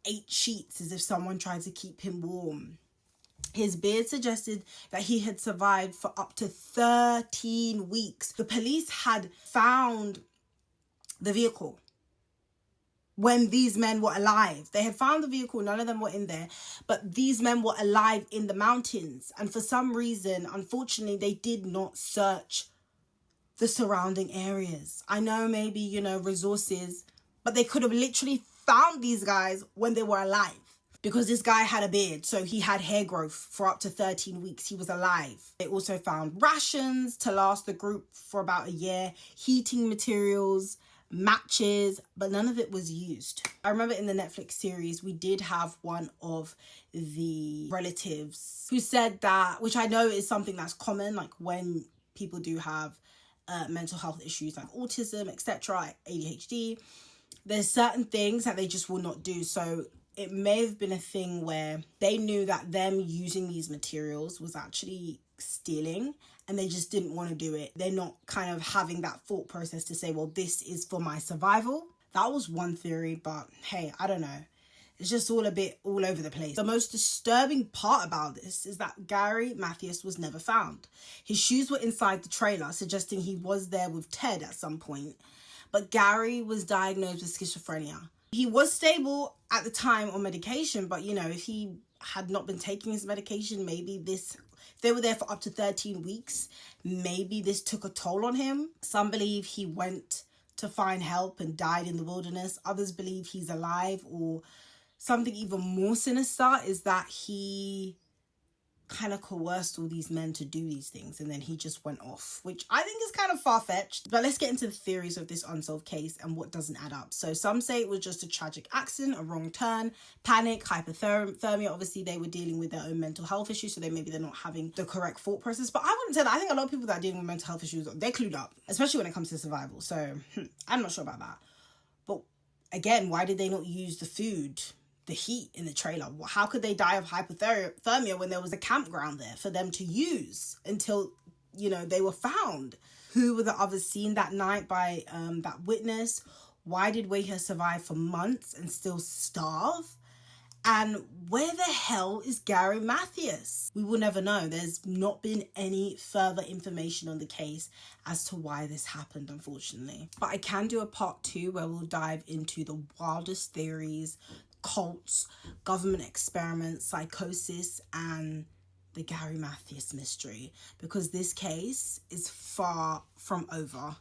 ate sheets as if someone tried to keep him warm. His beard suggested that he had survived for up to 13 weeks. The police had found the vehicle when these men were alive. They had found the vehicle, none of them were in there, but these men were alive in the mountains. And for some reason, unfortunately, they did not search the surrounding areas. I know maybe, you know, resources, but they could have literally found these guys when they were alive. Because this guy had a beard, so he had hair growth for up to 13 weeks. He was alive. They also found rations to last the group for about a year, heating materials, matches, but none of it was used. I remember in the Netflix series, we did have one of the relatives who said that, which I know is something that's common, like when people do have mental health issues like autism, etc., ADHD, there's certain things that they just will not do. So it may have been a thing where they knew that them using these materials was actually stealing and they just didn't want to do it. They're not kind of having that thought process to say, well, this is for my survival. That was one theory, but hey, I don't know. It's just all a bit all over the place. The most disturbing part about this is that Gary Mathias was never found. His shoes were inside the trailer, suggesting he was there with Ted at some point. But Gary was diagnosed with schizophrenia. He was stable at the time on medication, but, you know, if he had not been taking his medication, maybe if they were there for up to 13 weeks, maybe this took a toll on him. Some believe he went to find help and died in the wilderness. Others believe he's alive, or something even more sinister is that he kind of coerced all these men to do these things and then he just went off, which I think is kind of far-fetched. But let's get into the theories of this unsolved case and what doesn't add up. So some say it was just a tragic accident, a wrong turn, panic, hypothermia. Obviously they were dealing with their own mental health issues, so they're not having the correct thought process. But I wouldn't say that. I think a lot of people that are dealing with mental health issues, they're clued up, especially when it comes to survival. So I'm not sure about that. But again, why did they not use the food, the heat in the trailer? How could they die of hypothermia when there was a campground there for them to use until, you know, they were found? Who were the others seen that night by that witness? Why did Weha survive for months and still starve? And where the hell is Gary Mathias? We will never know. There's not been any further information on the case as to why this happened, unfortunately. But I can do a part 2 where we'll dive into the wildest theories, cults, government experiments, psychosis, and the Gary Mathias mystery, because this case is far from over.